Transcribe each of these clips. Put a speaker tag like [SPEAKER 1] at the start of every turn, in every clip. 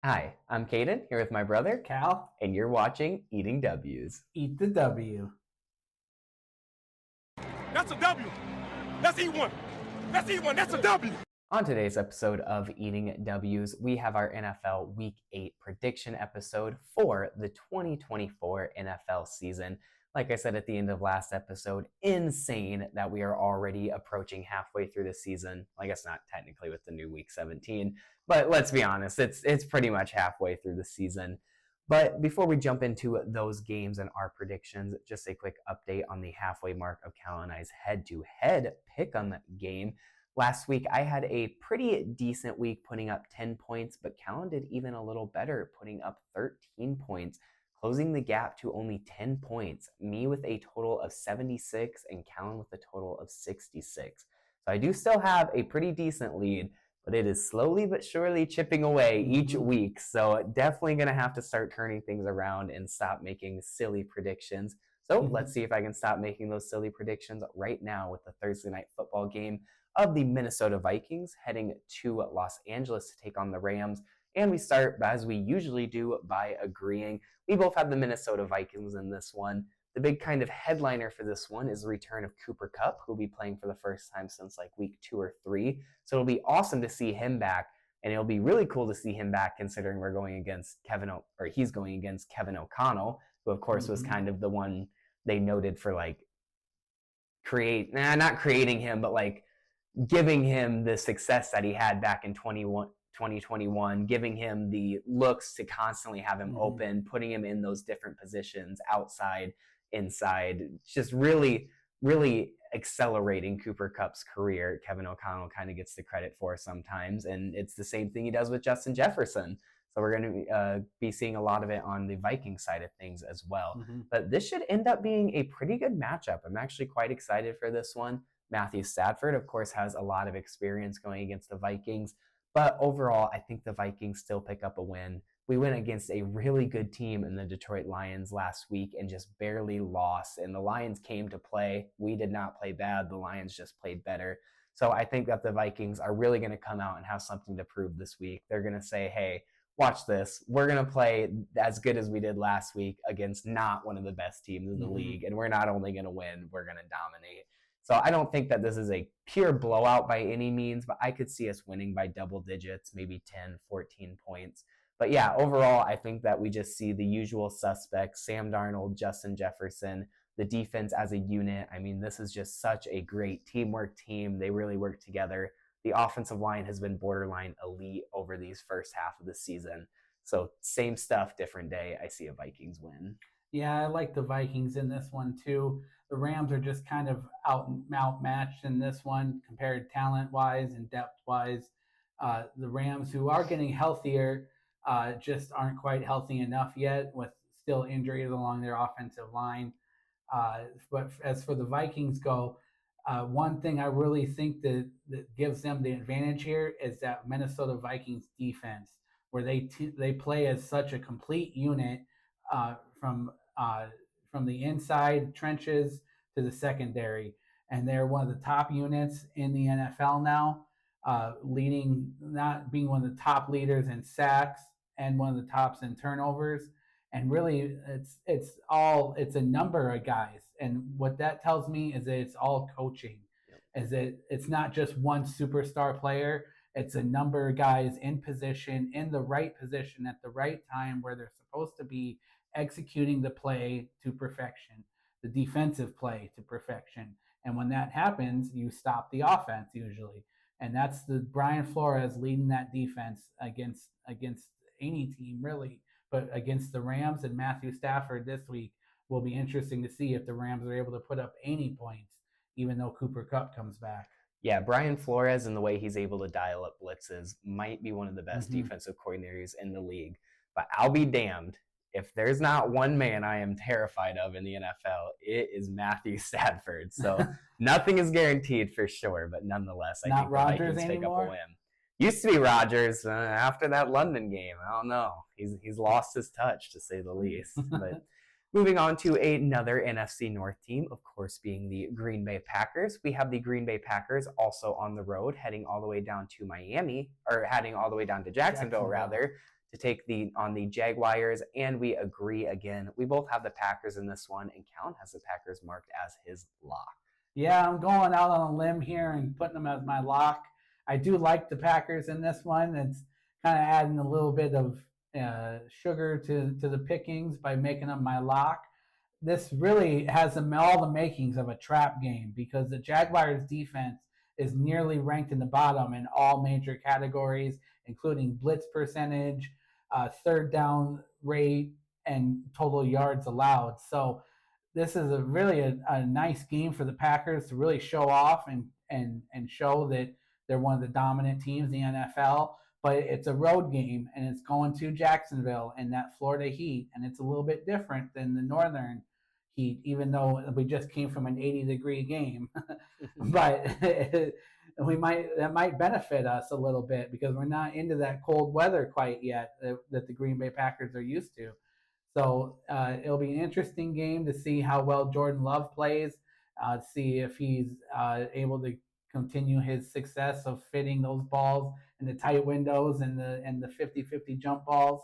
[SPEAKER 1] Hi, I'm Caden, here with my brother,
[SPEAKER 2] Cal,
[SPEAKER 1] and you're watching Eating W's.
[SPEAKER 2] eat the W.
[SPEAKER 3] That's a W. Let's eat one. Let's eat one. That's a W.
[SPEAKER 1] On today's episode of Eating W's, we have our NFL Week 8 prediction episode for the 2024 NFL season. Like I said at the end of last episode, insane that we are already approaching halfway through the season. I guess not technically with the new Week 17, but let's be honest, it's pretty much halfway through the season. But before we jump into those games and our predictions, just a quick update on the halfway mark of Cal and I's head-to-head pick on that game. Last week, I had a pretty decent week putting up 10 points, but Callan did even a little better, putting up 13 points, closing the gap to only 10 points. Me with a total of 76 and Callan with a total of 66. So I do still have a pretty decent lead, but it is slowly but surely chipping away each week. So definitely going to have to start turning things around and stop making silly predictions. So let's see if I can stop making those silly predictions right now with the Thursday night football game of the Minnesota Vikings heading to Los Angeles to take on the Rams. And we start, as we usually do, by agreeing. We both have the Minnesota Vikings in this one. The big kind of headliner for this one is the return of Cooper Kupp, who will be playing for the first time since like week 2 or 3. So it'll be awesome to see him back, and it'll be really cool to see him back considering we're going against he's going against Kevin O'Connell, who of course was kind of the one they noted for like not creating him, but like giving him the success that he had back in 2021, giving him the looks to constantly have him open, putting him in those different positions, outside, inside, just really, really accelerating Cooper Kupp's career. Kevin O'Connell kind of gets the credit for sometimes, and it's the same thing he does with Justin Jefferson. So we're going to be seeing a lot of it on the Viking side of things as well. But this should end up being a pretty good matchup. I'm actually quite excited for this one. Matthew Stafford, of course, has a lot of experience going against the Vikings. But overall, I think the Vikings still pick up a win. We went against a really good team in the Detroit Lions last week and just barely lost. And the Lions came to play. We did not play bad. The Lions just played better. So I think that the Vikings are really going to come out and have something to prove this week. They're going to say, hey, watch this. We're going to play as good as we did last week against not one of the best teams in the league. And we're not only going to win, we're going to dominate. So I don't think that this is a pure blowout by any means, but I could see us winning by double digits, maybe 10, 14 points. But yeah, overall, I think that we just see the usual suspects, Sam Darnold, Justin Jefferson, the defense as a unit. I mean, this is just such a great teamwork team. They really work together. The offensive line has been borderline elite over these first half of the season. So same stuff, different day. I see a Vikings win.
[SPEAKER 2] Yeah, I like the Vikings in this one too. The Rams are just kind of outmatched in this one compared talent-wise and depth-wise. The Rams, who are getting healthier, just aren't quite healthy enough yet with still injuries along their offensive line. But as for the Vikings go, one thing I really think that gives them the advantage here is that Minnesota Vikings defense, where they play as such a complete unit from the inside trenches to the secondary, and they're one of the top units in the NFL now, not being one of the top leaders in sacks and one of the tops in turnovers. And really, it's a number of guys, and what that tells me is that it's all coaching. Is that it's not just one superstar player. It's a number of guys in position, in the right position at the right time where they're supposed to be, executing the play to perfection, the defensive play to perfection. And when that happens, you stop the offense usually. And that's the Brian Flores leading that defense against any team really. But against the Rams and Matthew Stafford this week will be interesting to see if the Rams are able to put up any points, even though Cooper Kupp comes back.
[SPEAKER 1] Yeah, Brian Flores and the way he's able to dial up blitzes might be one of the best defensive coordinators in the league. But I'll be damned. If there's not one man I am terrified of in the NFL, it is Matthew Stafford. So nothing is guaranteed for sure, but nonetheless, I think the Vikings pick up a win. Used to be Rodgers after that London game. I don't know. He's lost his touch, to say the least. But moving on to another NFC North team, of course, being the Green Bay Packers. We have the Green Bay Packers also on the road, heading all the way down to Jacksonville, to take on the Jaguars, and we agree again. We both have the Packers in this one, and Callan has the Packers marked as his lock.
[SPEAKER 2] Yeah, I'm going out on a limb here and putting them as my lock. I do like the Packers in this one. It's kind of adding a little bit of sugar to the pickings by making them my lock. This really has all the makings of a trap game because the Jaguars defense is nearly ranked in the bottom in all major categories, including blitz percentage, third down rate, and total yards allowed. So this is really a nice game for the Packers to really show off and show that they're one of the dominant teams in the NFL. But it's a road game, and it's going to Jacksonville and that Florida heat, and it's a little bit different than the northern heat, even though we just came from an 80-degree game. But that might benefit us a little bit because we're not into that cold weather quite yet that the Green Bay Packers are used to. So it'll be an interesting game to see how well Jordan Love plays, see if he's able to continue his success of fitting those balls in the tight windows and the 50-50 jump balls.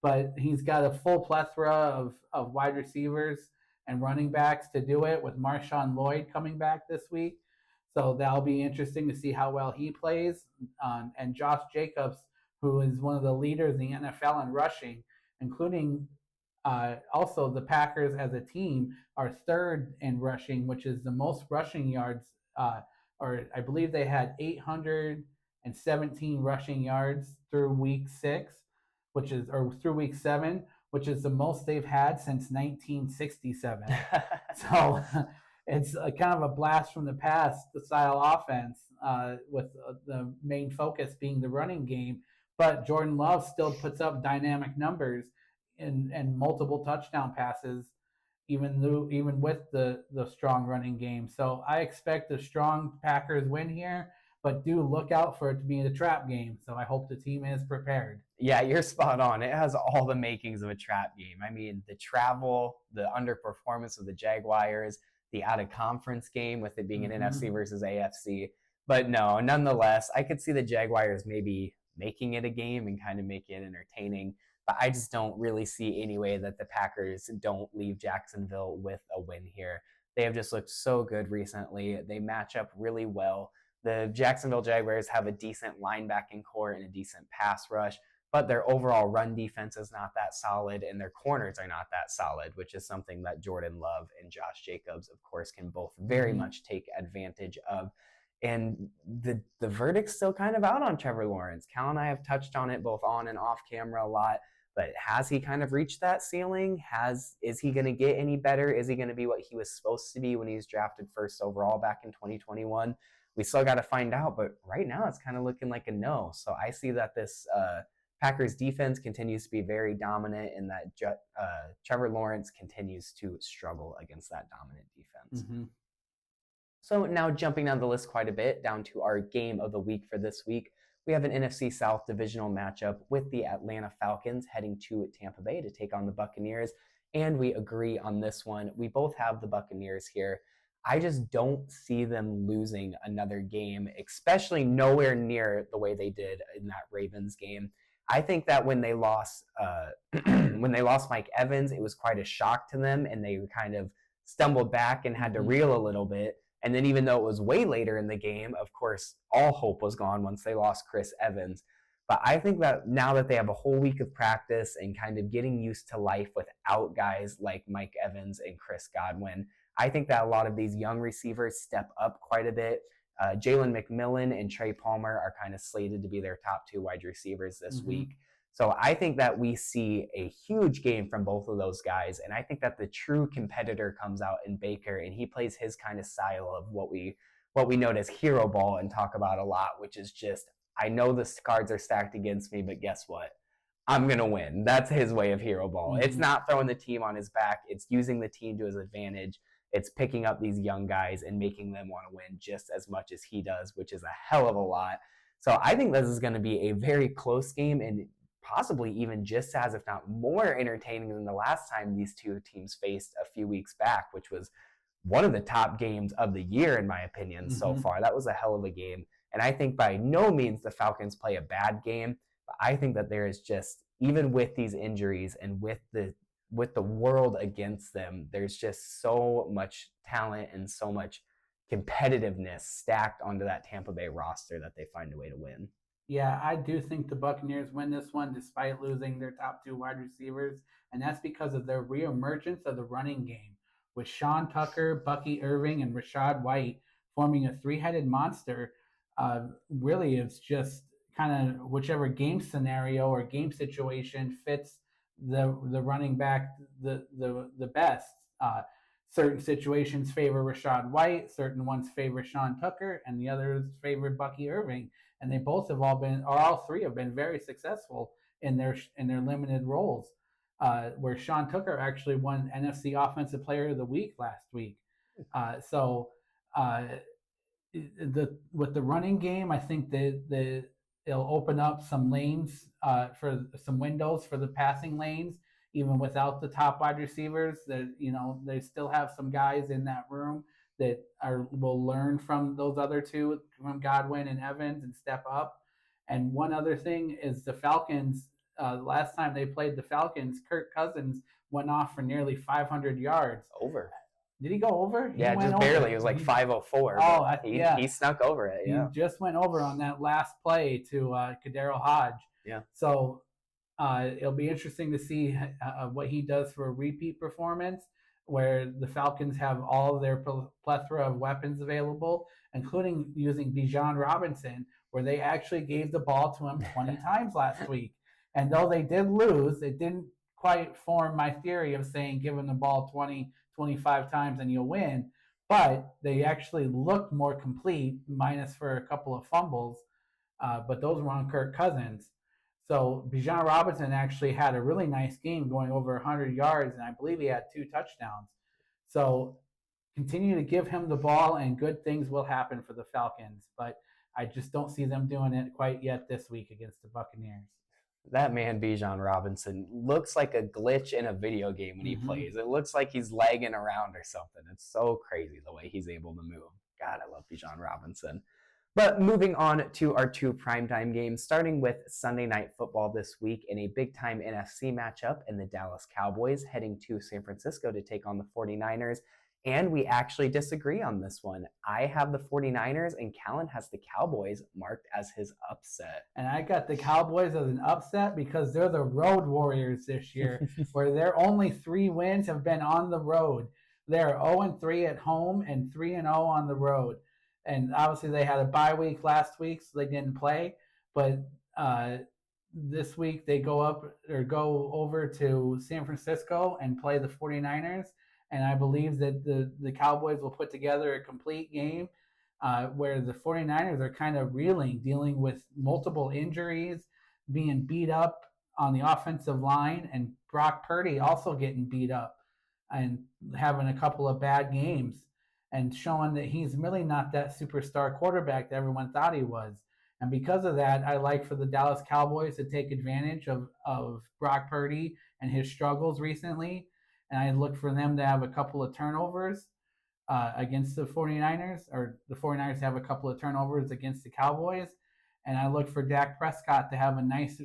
[SPEAKER 2] But he's got a full plethora of wide receivers and running backs to do it, with Marshawn Lloyd coming back this week. So that'll be interesting to see how well he plays. And Josh Jacobs, who is one of the leaders in the NFL in rushing, including also the Packers as a team are third in rushing, which is the most rushing yards, or I believe they had 817 rushing yards through week 6, through week 7, which is the most they've had since 1967. So it's kind of a blast from the past, the style offense, with the main focus being the running game. But Jordan Love still puts up dynamic numbers and multiple touchdown passes, even with the strong running game. So I expect a strong Packers win here, but do look out for it to be a trap game. So I hope the team is prepared.
[SPEAKER 1] Yeah, you're spot on. It has all the makings of a trap game. I mean, the travel, the underperformance of the Jaguars, the out-of-conference game with it being an NFC versus AFC. But no, nonetheless, I could see the Jaguars maybe making it a game and kind of making it entertaining. But I just don't really see any way that the Packers don't leave Jacksonville with a win here. They have just looked so good recently. They match up really well. The Jacksonville Jaguars have a decent linebacking core and a decent pass rush, but their overall run defense is not that solid, and their corners are not that solid, which is something that Jordan Love and Josh Jacobs, of course, can both very much take advantage of. And the verdict's still kind of out on Trevor Lawrence. Cal and I have touched on it both on and off camera a lot. But has he kind of reached that ceiling? Is he going to get any better? Is he going to be what he was supposed to be when he was drafted first overall back in 2021? We still got to find out, but right now it's kind of looking like a no. So I see that this Packers defense continues to be very dominant, and that Trevor Lawrence continues to struggle against that dominant defense. So now jumping down the list quite a bit, down to our game of the week for this week. We have an NFC South divisional matchup with the Atlanta Falcons heading to Tampa Bay to take on the Buccaneers, and we agree on this one. We both have the Buccaneers here. I just don't see them losing another game, especially nowhere near the way they did in that Ravens game. I think that when they lost Mike Evans, it was quite a shock to them, and they kind of stumbled back and had to reel a little bit. And then even though it was way later in the game, of course, all hope was gone once they lost Chris Evans. But I think that now that they have a whole week of practice and kind of getting used to life without guys like Mike Evans and Chris Godwin, I think that a lot of these young receivers step up quite a bit. Jalen McMillan and Trey Palmer are kind of slated to be their top 2 wide receivers this week. So I think that we see a huge game from both of those guys, and I think that the true competitor comes out in Baker, and he plays his kind of style of what we know as hero ball and talk about a lot, which is just, I know the cards are stacked against me, but guess what? I'm going to win. That's his way of hero ball. It's not throwing the team on his back. It's using the team to his advantage. It's picking up these young guys and making them want to win just as much as he does, which is a hell of a lot. So I think this is going to be a very close game, and possibly even just as, if not more, entertaining than the last time these two teams faced a few weeks back, which was one of the top games of the year, in my opinion, so far. That was a hell of a game. And I think by no means the Falcons play a bad game, but I think that there is just even with these injuries and with the world against them, there's just so much talent and so much competitiveness stacked onto that Tampa Bay roster that they find a way to win.
[SPEAKER 2] Yeah, I do think the Buccaneers win this one despite losing their top 2 wide receivers, and that's because of their reemergence of the running game, with Sean Tucker, Bucky Irving, and Rachaad White forming a three-headed monster. Really, it's just kind of whichever game scenario or game situation fits the running back the best. Certain situations favor Rachaad White, certain ones favor Sean Tucker, and the others favor Bucky Irving. And they both have all three have been very successful in their limited roles. Where Sean Tucker actually won NFC Offensive Player of the Week last week. So with the running game, I think that it'll open up some lanes for some windows for the passing lanes, even without the top wide receivers. That they still have some guys in that room that will learn from those other two, from Godwin and Evans, and step up. And one other thing is the Falcons. Last time they played the Falcons, Kirk Cousins went off for nearly 500 yards.
[SPEAKER 1] Over.
[SPEAKER 2] Did he go over?
[SPEAKER 1] Yeah, just barely. It was like 504.
[SPEAKER 2] Oh,
[SPEAKER 1] he snuck over it. Yeah,
[SPEAKER 2] he just went over on that last play to Kadero Hodge.
[SPEAKER 1] Yeah.
[SPEAKER 2] So it'll be interesting to see what he does for a repeat performance, where the Falcons have all of their plethora of weapons available, including using Bijan Robinson, where they actually gave the ball to him 20 times last week. And though they did lose, it didn't quite form my theory of saying give him the ball 20, 25 times and you'll win. But they actually looked more complete, minus for a couple of fumbles. But those were on Kirk Cousins. So Bijan Robinson actually had a really nice game, going over 100 yards, and I believe he had 2 touchdowns. So continue to give him the ball, and good things will happen for the Falcons. But I just don't see them doing it quite yet this week against the Buccaneers.
[SPEAKER 1] That man, Bijan Robinson, looks like a glitch in a video game when he plays. It looks like he's lagging around or something. It's so crazy the way he's able to move. God, I love Bijan Robinson. But moving on to our 2 primetime games, starting with Sunday Night Football this week in a big-time NFC matchup, and the Dallas Cowboys heading to San Francisco to take on the 49ers. And we actually disagree on this one. I have the 49ers, and Callan has the Cowboys marked as his upset.
[SPEAKER 2] And I got the Cowboys as an upset because they're the road warriors this year, where their only 3 wins have been on the road. They're 0-3 at home and 3-0 on the road. And obviously they had a bye week last week, so they didn't play. But this week they go over to San Francisco and play the 49ers. And I believe that the Cowboys will put together a complete game where the 49ers are kind of reeling, dealing with multiple injuries, being beat up on the offensive line, and Brock Purdy also getting beat up and having a couple of bad games, and showing that he's really not that superstar quarterback that everyone thought he was. And because of that, I like for the Dallas Cowboys to take advantage of Brock Purdy and his struggles recently. And I look for them to have a couple of turnovers against the 49ers, or the 49ers have a couple of turnovers against the Cowboys. And I look for Dak Prescott to have a nice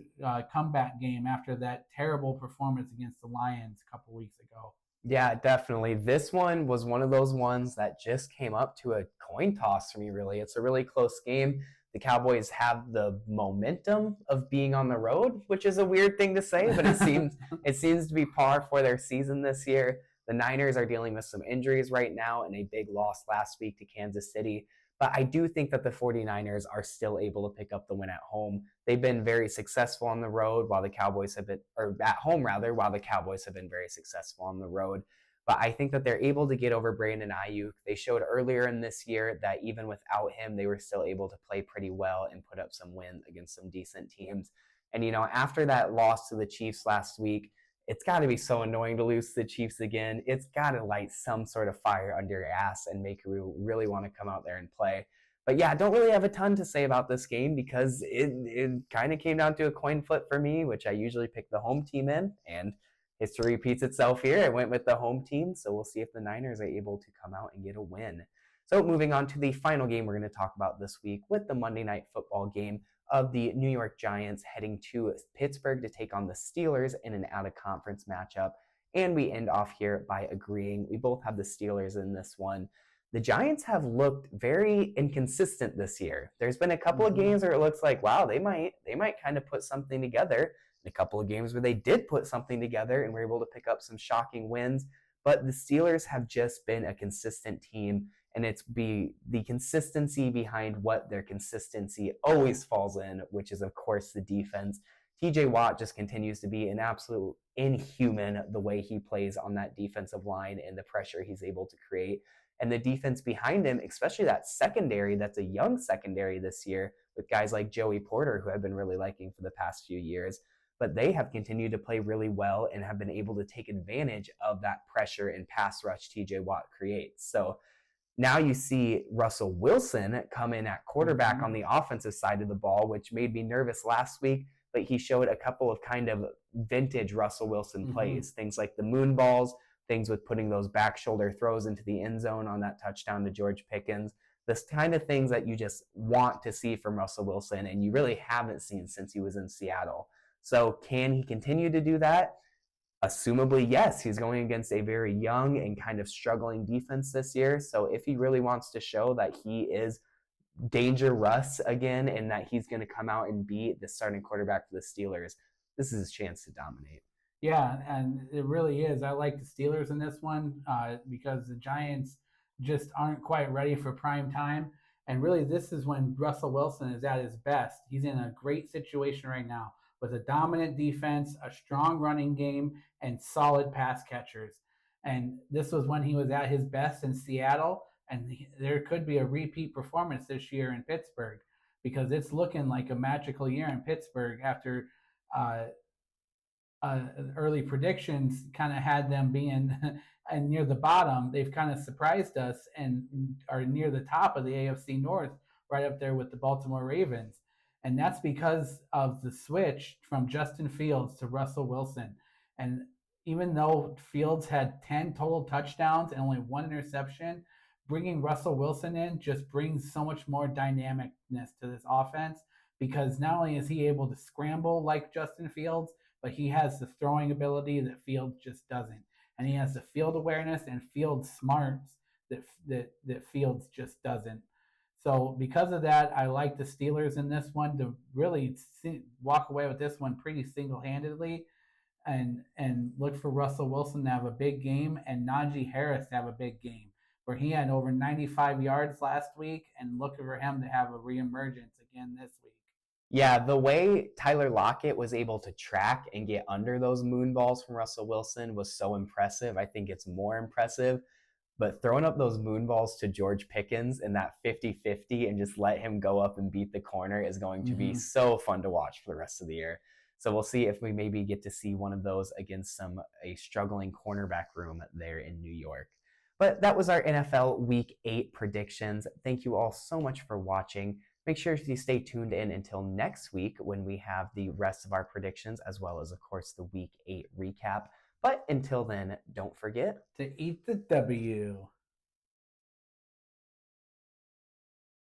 [SPEAKER 2] comeback game after that terrible performance against the Lions a couple weeks ago.
[SPEAKER 1] Yeah, definitely. This one was one of those ones that just came up to a coin toss for me, really. It's a really close game. The Cowboys have the momentum of being on the road, which is a weird thing to say, but it seems to be par for their season this year. The Niners are dealing with some injuries right now and a big loss last week to Kansas City. But I do think that the 49ers are still able to pick up the win at home. They've been very successful on the road, while the Cowboys have been, or at home rather, while the Cowboys have been very successful on the road. But I think that they're able to get over Brandon Ayuk. They showed earlier in this year that even without him, they were still able to play pretty well and put up some wins against some decent teams. And, after that loss to the Chiefs last week, it's got to be so annoying to lose to the Chiefs again. It's got to light some sort of fire under your ass and make you really want to come out there and play. But yeah, I don't really have a ton to say about this game because it kind of came down to a coin flip for me, which I usually pick the home team in, and history repeats itself here. I went with the home team, so we'll see if the Niners are able to come out and get a win. So moving on to the final game we're going to talk about this week with the Monday Night Football game of the New York Giants heading to Pittsburgh to take on the Steelers in an out-of-conference matchup. And we end off here by agreeing. We both have the Steelers in this one. The Giants have looked very inconsistent this year. There's been a couple of games where it looks like, wow, they might kind of put something together. A couple of games where they did put something together and were able to pick up some shocking wins. But the Steelers have just been a consistent team, and it's the consistency behind what their consistency always falls in, which is, of course, the defense. TJ Watt just continues to be an absolute inhuman the way he plays on that defensive line and the pressure he's able to create. And the defense behind him, especially that secondary, that's a young secondary this year with guys like Joey Porter, who I've been really liking for the past few years. But they have continued to play really well and have been able to take advantage of that pressure and pass rush TJ Watt creates. So now you see Russell Wilson come in at quarterback on the offensive side of the ball, which made me nervous last week, but he showed a couple of kind of vintage Russell Wilson plays, things like the moon balls, things with putting those back shoulder throws into the end zone on that touchdown to George Pickens, this kind of things that you just want to see from Russell Wilson and you really haven't seen since he was in Seattle. So can he continue to do that? Assumably, yes. He's going against a very young and kind of struggling defense this year. So if he really wants to show that he is Danger Russ again and that he's going to come out and be the starting quarterback for the Steelers, this is his chance to dominate.
[SPEAKER 2] Yeah, and it really is. I like the Steelers in this one because the Giants just aren't quite ready for prime time. And really, this is when Russell Wilson is at his best. He's in a great situation right now with a dominant defense, a strong running game, and solid pass catchers. And this was when he was at his best in Seattle, and there could be a repeat performance this year in Pittsburgh because it's looking like a magical year in Pittsburgh after early predictions kind of had them being and near the bottom. They've kind of surprised us and are near the top of the AFC North, right up there with the Baltimore Ravens. And that's because of the switch from Justin Fields to Russell Wilson. And even though Fields had 10 total touchdowns and only one interception, bringing Russell Wilson in just brings so much more dynamicness to this offense because not only is he able to scramble like Justin Fields, but he has the throwing ability that Fields just doesn't. And he has the field awareness and field smarts that Fields just doesn't. So because of that, I like the Steelers in this one to really walk away with this one pretty single-handedly and look for Russell Wilson to have a big game and Najee Harris to have a big game where he had over 95 yards last week and look for him to have a reemergence again this week.
[SPEAKER 1] Yeah, the way Tyler Lockett was able to track and get under those moon balls from Russell Wilson was so impressive. I think it's more impressive. But throwing up those moon balls to George Pickens in that 50-50 and just let him go up and beat the corner is going to be so fun to watch for the rest of the year. So we'll see if we maybe get to see one of those against a struggling cornerback room there in New York. But that was our NFL Week 8 predictions. Thank you all so much for watching. Make sure to stay tuned in until next week when we have the rest of our predictions as well as, of course, the Week 8 recap. But until then, don't forget
[SPEAKER 2] to eat the W.